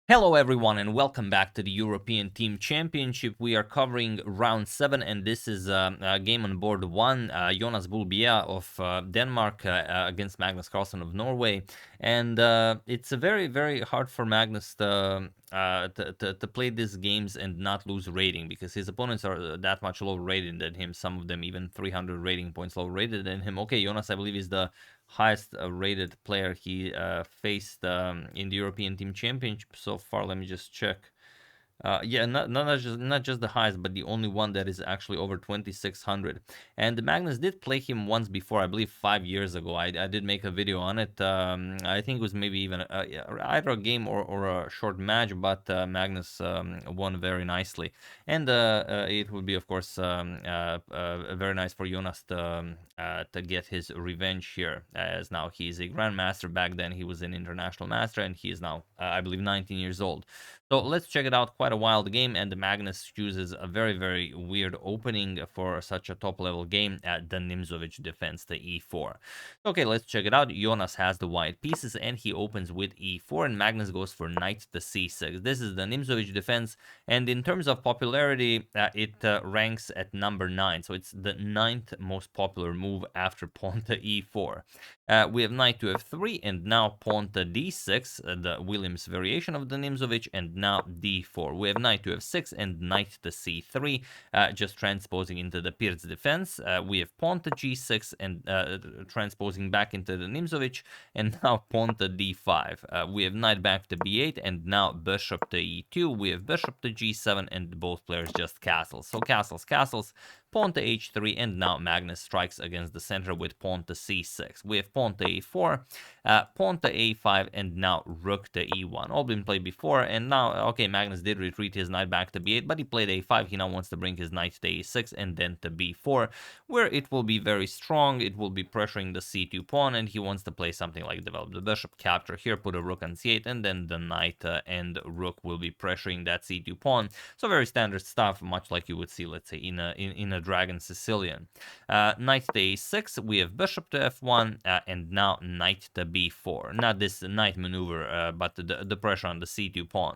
Hello everyone and welcome back to the European Team Championship. We are covering round 7 and this is a game on board 1, Jonas Buhl Bjerre of Denmark against Magnus Carlsen of Norway. And it's very hard for Magnus to play these games and not lose rating, because his opponents are that much lower rated than him, some of them even 300 rating points lower rated than him. Okay, Jonas, I believe, is the highest rated player he faced in the European Team Championship so far. Let me just check. Yeah, not just the highest, but the only one that is actually over 2600. And Magnus did play him once before, I believe 5 years ago. I did make a video on it. I think it was maybe even either a game or a short match, but Magnus won very nicely. And it would be, of course, very nice for Jonas to get his revenge here, as now he's a grandmaster. Back then he was an international master, and he is now, I believe, 19 years old. So let's check it out. Quite a wild game, and Magnus chooses a very weird opening for such a top-level game at the Nimzovich defense, the e4. Okay, let's check it out. Jonas has the white pieces, and he opens with e4, and Magnus goes for knight to c6. This is the Nimzovich defense, and in terms of popularity, it ranks at number 9, so it's the 9th most popular move after pawn to e4. We have knight to f3, and now pawn to d6, the Williams variation of the Nimzovich, and now d4. We have knight to f6 and knight to c3, just transposing into the Pirc defense. We have pawn to g6 and transposing back into the Nimzovich, and now pawn to d5. We have knight back to b8, and now bishop to e2. We have bishop to g7, and both players just castles. So castles, pawn to h3, and now Magnus strikes against the center with pawn to c6. We have pawn to a4, pawn to a5, and now rook to e1. All been played before, and now, okay, Magnus did retreat his knight back to b8, but he played a5. He now wants to bring his knight to a6 and then to b4, where it will be very strong. It will be pressuring the c2 pawn, and he wants to play something like develop the bishop, capture here, put a rook on c8, and then the knight and rook will be pressuring that c2 pawn. So very standard stuff, much like you would see, let's say, in a Dragon Sicilian. Knight to a6, we have bishop to f1, and now knight to b4. Not this knight maneuver, but the pressure on the c2 pawn.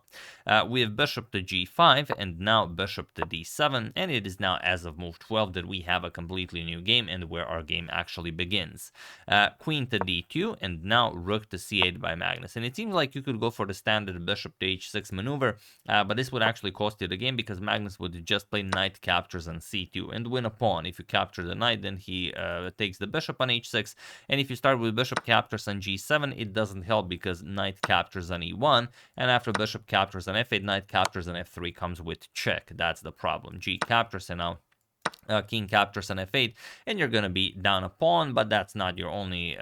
We have bishop to g5, and now bishop to d7, and it is now, as of move 12, that we have a completely new game, and where our game actually begins. Queen to d2, and now rook to c8 by Magnus. And it seems like you could go for the standard bishop to h6 maneuver, but this would actually cost you the game, because Magnus would just play knight captures on c2 and win a pawn. If you capture the knight, then he takes the bishop on h6, and if you start with bishop captures on g7, it doesn't help, because knight captures on e1, and after bishop captures on f8, knight captures on f3 comes with check. That's the problem. G captures, and now king captures on f8, and you're going to be down a pawn, but that's not your only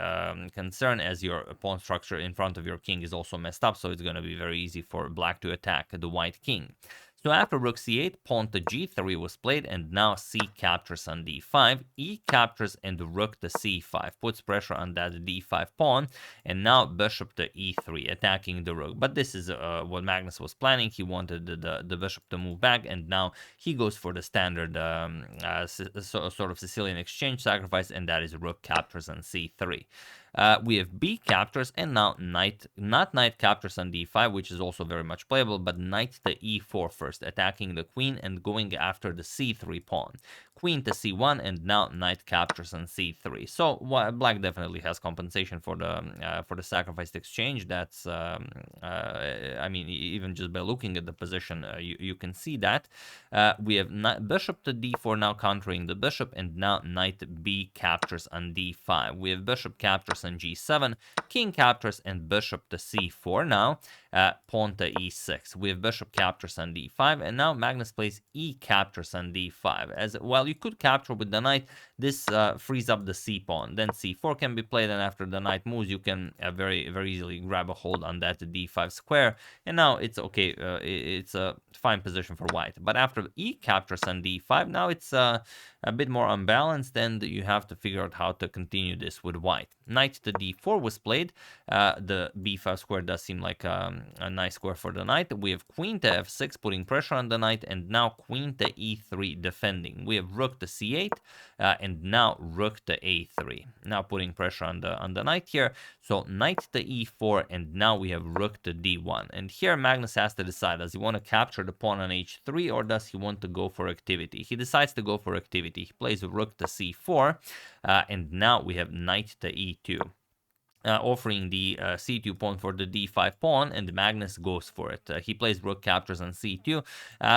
concern, as your pawn structure in front of your king is also messed up, so it's going to be very easy for black to attack the white king. So after rook c8, pawn to g3 was played, and now c captures on d5, e captures, and rook to c5 puts pressure on that d5 pawn, and now bishop to e3, attacking the rook. But this is what Magnus was planning. He wanted the bishop to move back, and now he goes for the standard sort of Sicilian exchange sacrifice, and that is rook captures on c3. We have b captures, and now not knight captures on d5, which is also very much playable, but knight to e4 first, attacking the queen and going after the c3 pawn. Queen to c1, and now knight captures on c3. So black definitely has compensation for the sacrificed exchange. That's I mean, even just by looking at the position, you can see that. We have bishop to d4 now countering the bishop, and now knight b captures on d5. We have bishop captures on g7, king captures, and bishop to c4 now. Pawn to e6. We have bishop captures on d5, and now Magnus plays e captures on d5. As well, you could capture with the knight. This frees up the c pawn. Then c4 can be played, and after the knight moves, you can very easily grab a hold on that d5 square. And now it's okay. It's a fine position for white. But after e captures on d5, now it's a bit more unbalanced, and you have to figure out how to continue this with white. Knight knight to d4 was played. The b5 square does seem like a nice square for the knight. We have queen to f6, putting pressure on the knight, and now queen to e3 defending. We have rook to c8, and now rook to a3. Now putting pressure on the knight here. So knight to e4, and now we have rook to d1. And here Magnus has to decide, does he want to capture the pawn on h3, or does he want to go for activity? He decides to go for activity. He plays rook to c4, and now we have knight to e2. Offering the c2 pawn for the d5 pawn, and Magnus goes for it. He plays rook captures on c2.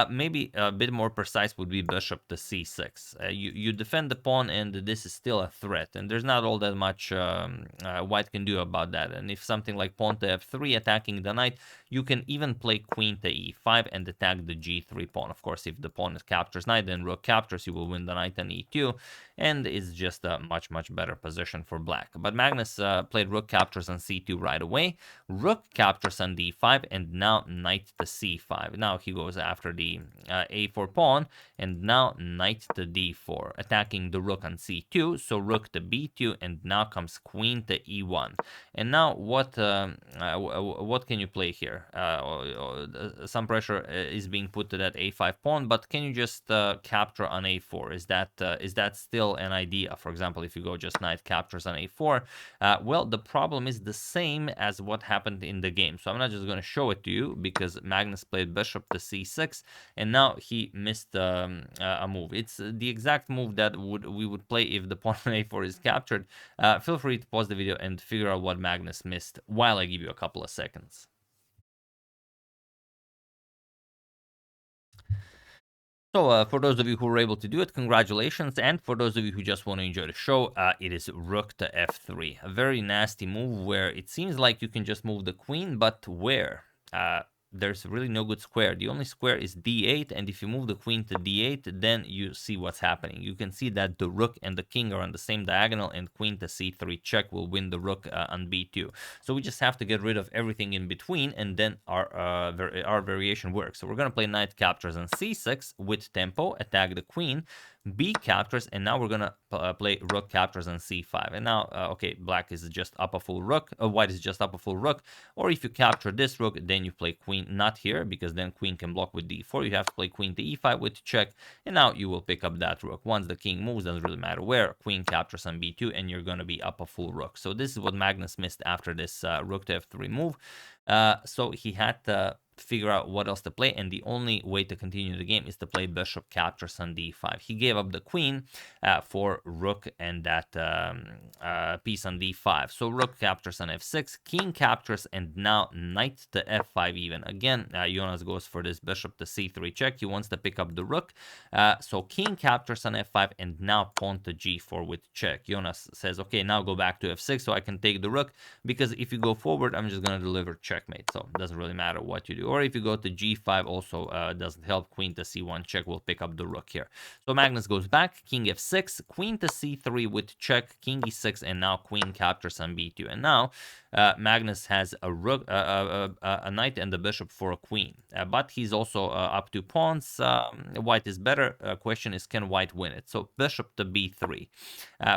Maybe a bit more precise would be bishop to c6. You defend the pawn, and this is still a threat, and there's not all that much white can do about that. And if something like pawn to f3 attacking the knight, you can even play queen to e5 and attack the g3 pawn. Of course, if the pawn captures knight, then rook captures, you will win the knight on e2, and it's just a much better position for black. But Magnus played rook captures on c2 right away, rook captures on d5, and now knight to c5. Now he goes after the a4 pawn, and now knight to d4, attacking the rook on c2, so rook to b2, and now comes queen to e1. And now what can you play here? Some pressure is being put to that a5 pawn, but can you just capture on a4? Is that still an idea? For example, if you go just knight captures on a4, well, the problem is the same as what happened in the game. So I'm not just going to show it to you, because Magnus played bishop to c6, and now he missed a move. It's the exact move that we would play if the pawn on a4 is captured. Feel free to pause the video and figure out what Magnus missed while I give you a couple of seconds. So for those of you who were able to do it, congratulations. And for those of you who just want to enjoy the show, it is rook to f3. A very nasty move where it seems like you can just move the queen, but where? There's really no good square. The only square is d8, and if you move the queen to d8, then you see what's happening. You can see that the rook and the king are on the same diagonal, and queen to c3 check will win the rook on b2. So we just have to get rid of everything in between, and then our variation works. So we're going to play knight captures on c6 with tempo, attack the queen, b captures, and now we're gonna play rook captures on c5. And now, okay, black is just up a full rook, white is just up a full rook. Or if you capture this rook, then you play queen, not here, because then queen can block with d4. You have to play queen to e5 with check, and now you will pick up that rook. Once the king moves, doesn't really matter where, queen captures on b2, and you're gonna be up a full rook. So this is what Magnus missed after this rook to f3 move. So he had to figure out what else to play, and the only way to continue the game is to play bishop captures on d5. He gave up the queen for rook and that piece on d5. So rook captures on f6, king captures, and now knight to f5 even. Again, Jonas goes for this bishop to c3 check. He wants to pick up the rook. So king captures on f5, and now pawn to g4 with check. Jonas says, okay, now go back to f6 so I can take the rook, because if you go forward, I'm just going to deliver checkmate. So it doesn't really matter what you do. Or if you go to g5, also doesn't help. Queen to c1 check will pick up the rook here. So Magnus goes back, king f6, queen to c3 with check, king e6, and now queen captures on b2. And now Magnus has a rook, a knight and a bishop for a queen, but he's also up 2 pawns. White is better. Question is, can white win it? So bishop to b3,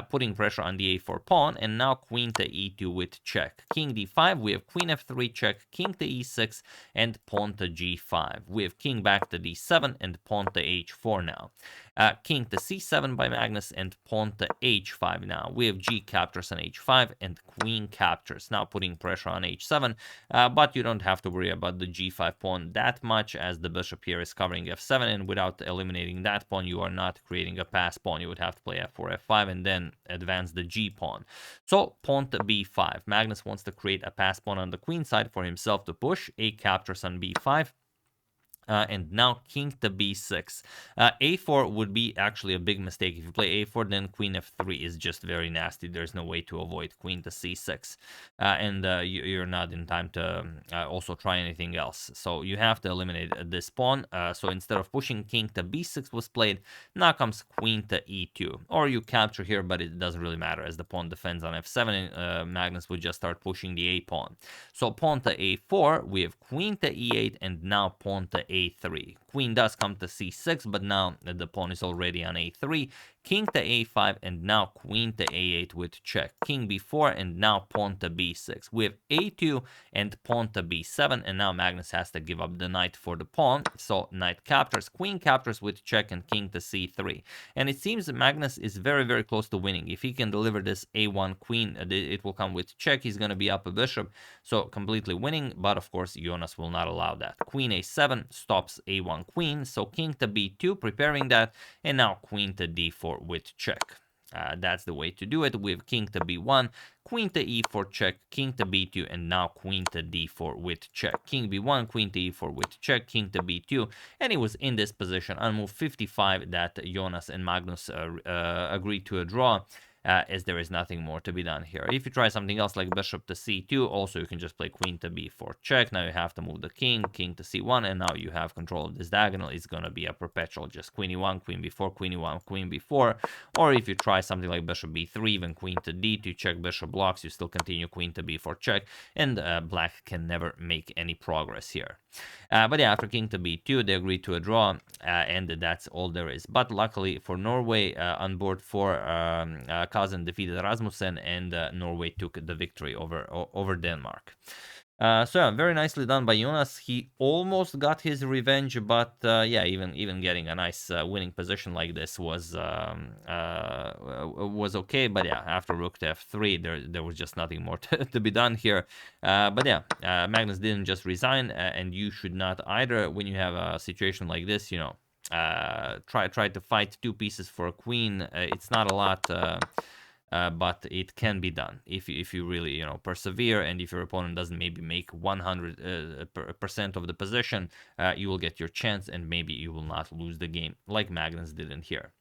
putting pressure on the a4 pawn, and now queen to e2 with check. King d5, we have queen f3 check, king to e6, and pawn to g5. We have king back to d7 and pawn to h4 now. King to c7 by Magnus and pawn to h5 now. We have g captures on h5 and queen captures. Now putting pressure on h7, but you don't have to worry about the g5 pawn that much, as the bishop here is covering f7, and without eliminating that pawn, you are not creating a pass pawn. You would have to play f4, f5, and then advance the g pawn. So pawn to b5. Magnus wants to create a pass pawn on the queen side for himself to push. A captures on b5. And now king to b6. A4 would be actually a big mistake. If you play a4, then queen f3 is just very nasty. There's no way to avoid queen to c6. And you're not in time to also try anything else. So you have to eliminate this pawn. So instead of pushing, king to b6 was played. Now comes queen to e2. Or you capture here, but it doesn't really matter, as the pawn defends on f7. And Magnus would just start pushing the a pawn. So pawn to a4, we have queen to e8, and now pawn to a3. Queen does come to c6, but now the pawn is already on a3. king to a5, and now queen to a8 with check. King b4, and now pawn to b6. We have a2 and pawn to b7, and now Magnus has to give up the knight for the pawn. So knight captures, queen captures with check, and king to c3. And it seems that Magnus is very, very close to winning. If he can deliver this a1 queen, it will come with check. He's going to be up a bishop, so completely winning. But of course, Jonas will not allow that. Queen a7 stops a1 queen, so king to b2, preparing that, and now queen to d4 with check. That's the way to do it. We have king to b1, queen to e4 check, king to b2, and now queen to d4 with check. King b1, queen to e4 with check, king to b2, and he was in this position on move 55 that Jonas and Magnus agreed to a draw. As there is nothing more to be done here. If you try something else like bishop to c2, also you can just play queen to b4 check. Now you have to move the king to c1, and now you have control of this diagonal. It's going to be a perpetual just queen e1, queen b4, queen e1, queen b4. Or if you try something like bishop b3, even queen to d2 check, bishop blocks, you still continue queen to b4 check, and black can never make any progress here. But yeah, after king to b2, they agreed to a draw, and that's all there is. But luckily for Norway, on board 4, Carlsen defeated Rasmussen, and Norway took the victory over Denmark. So yeah, very nicely done by Jonas. He almost got his revenge, but yeah, even getting a nice winning position like this was okay. But yeah, after rook to f3, there was just nothing more to be done here. But yeah, Magnus didn't just resign, and you should not either. When you have a situation like this, you know, try to fight 2 pieces for a queen. It's not a lot. But it can be done if you really, you know, persevere, and if your opponent doesn't maybe make 100% of the position, you will get your chance, and maybe you will not lose the game like Magnus didn't here.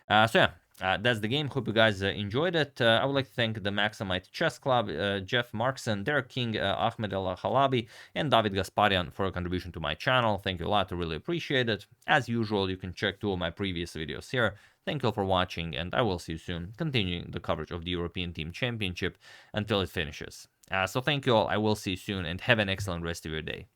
So yeah, that's the game. Hope you guys enjoyed it. I would like to thank the Maximite Chess Club, Jeff Markson, Derek King, Ahmed El Halabi, and David Gasparian for a contribution to my channel. Thank you a lot. I really appreciate it. As usual, you can check 2 of my previous videos here. Thank you all for watching, and I will see you soon, continuing the coverage of the European Team Championship until it finishes. So thank you all. I will see you soon, and have an excellent rest of your day.